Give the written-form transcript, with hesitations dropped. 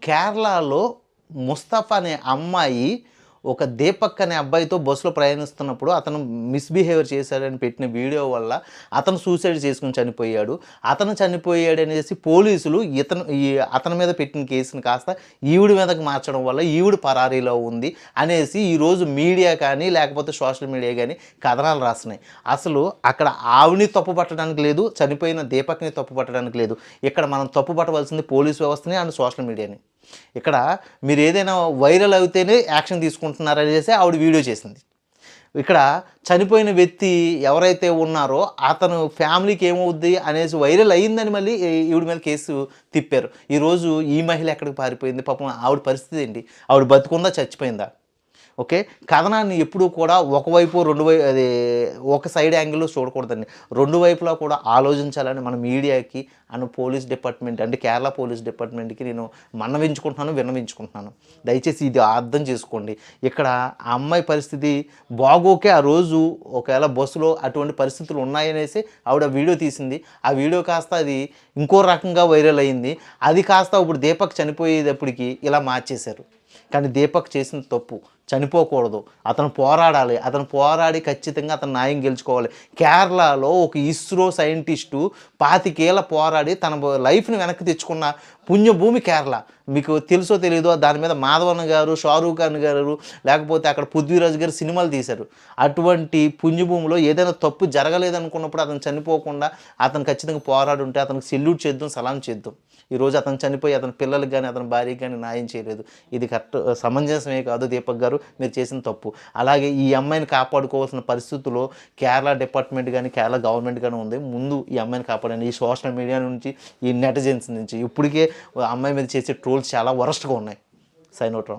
కేరళలో ముస్తఫా అనే అమ్మాయి ఒక దీపక్ అనే అబ్బాయితో బస్సులో ప్రయాణిస్తున్నప్పుడు అతను మిస్‌బిహేవియర్ చేశాడని పెట్టిన వీడియో వల్ల అతను సూసైడ్ చేసుకొని చనిపోయాడు. అతను చనిపోయాడనేసి పోలీసులు అతని మీద పెట్టిన కేసుని కాస్త ఈవిడ మీదకి మార్చడం వల్ల ఈవిడ పరారీలో ఉంది అనేసి ఈరోజు మీడియా కానీ, లేకపోతే సోషల్ మీడియా గానీ కథనాలు రాస్తున్నాయి. అసలు అక్కడ ఆవిడని తప్పు పట్టడానికి లేదు, చనిపోయిన దీపక్‌ని తప్పు పట్టడానికి లేదు. ఇక్కడ మనం తప్పు పట్టవలసింది పోలీస్ వ్యవస్థని అండ్ సోషల్ మీడియాని. ఇక్కడ మీరు ఏదైనా వైరల్ అయితేనే యాక్షన్ తీసుకుంటున్నారనేసి ఆవిడ వీడియో చేసింది. ఇక్కడ చనిపోయిన వ్యక్తి ఎవరైతే ఉన్నారో అతను ఫ్యామిలీకి ఏమవుద్ది అనేసి వైరల్ అయిందని మళ్ళీ ఈవిడ మీద కేసు తిప్పారు. ఈరోజు ఈ మహిళ ఎక్కడికి పారిపోయింది? పాపం ఆవిడ పరిస్థితి ఏంటి? ఆవిడ బతికుందా, చచ్చిపోయిందా? ఓకే. కథనాన్ని ఎప్పుడూ కూడా ఒకవైపు అది ఒక సైడ్ యాంగిల్‌లో చూడకూడదండి. రెండు వైపులా కూడా ఆలోచించాలని మన మీడియాకి అండ్ పోలీస్ డిపార్ట్మెంట్ అంటే కేరళ పోలీస్ డిపార్ట్మెంట్‌కి నేను విన్నవించుకుంటున్నాను. దయచేసి ఇది అర్థం చేసుకోండి. ఇక్కడ ఆ అమ్మాయి పరిస్థితి బాగోకే ఆ రోజు ఒకవేళ బస్సులో అటువంటి పరిస్థితులు ఉన్నాయనేసి ఆవిడ వీడియో తీసింది. ఆ వీడియో కాస్త అది ఇంకో రకంగా వైరల్ అయింది. అది కాస్త ఇప్పుడు దీపక్ చనిపోయేటప్పటికి ఇలా మార్చేశారు. కానీ దీపక్ చేసిన తప్పు. చనిపోకూడదు. అతను పోరాడాలి. అతను పోరాడి ఖచ్చితంగా అతను న్యాయం గెలుచుకోవాలి. కేరళలో ఒక ఇస్రో సైంటిస్టు 25 ఏళ్ల పోరాడి తన లైఫ్‌ని వెనక్కి తెచ్చుకున్న పుణ్యభూమి కేరళ. మీకు తెలుసో తెలీదో దాని మీద మాధవన్ గారు, షారూఖ్ ఖాన్ గారు, లేకపోతే అక్కడ పృథ్వీరాజ్ గారు సినిమాలు తీశారు. అటువంటి పుణ్యభూమిలో ఏదైనా తప్పు జరగలేదనుకున్నప్పుడు అతను చనిపోకుండా అతను ఖచ్చితంగా పోరాడుంటే అతనికి సెల్యూట్ చేద్దాం, సలాం చేద్దాం. ఈరోజు అతను చనిపోయి అతని పిల్లలకి కానీ, అతని భార్యకి కానీ న్యాయం చేయలేదు. ఇది సమంజసమే కాదు దీపక్ గారు, మీరు చేసిన తప్పు. అలాగే ఈ అమ్మాయిని కాపాడుకోవాల్సిన పరిస్థితుల్లో కేరళ డిపార్ట్మెంట్ కానీ, కేరళ గవర్నమెంట్ కానీ ఉంది. ముందు ఈ అమ్మాయిని కాపాడండి. ఈ సోషల్ మీడియా నుంచి, ఈ నెటిజన్స్ నుంచి. ఇప్పటికే అమ్మాయి మీద చేసే ట్రోల్స్ చాలా వరస్ట్‌గా ఉన్నాయి. Sign out.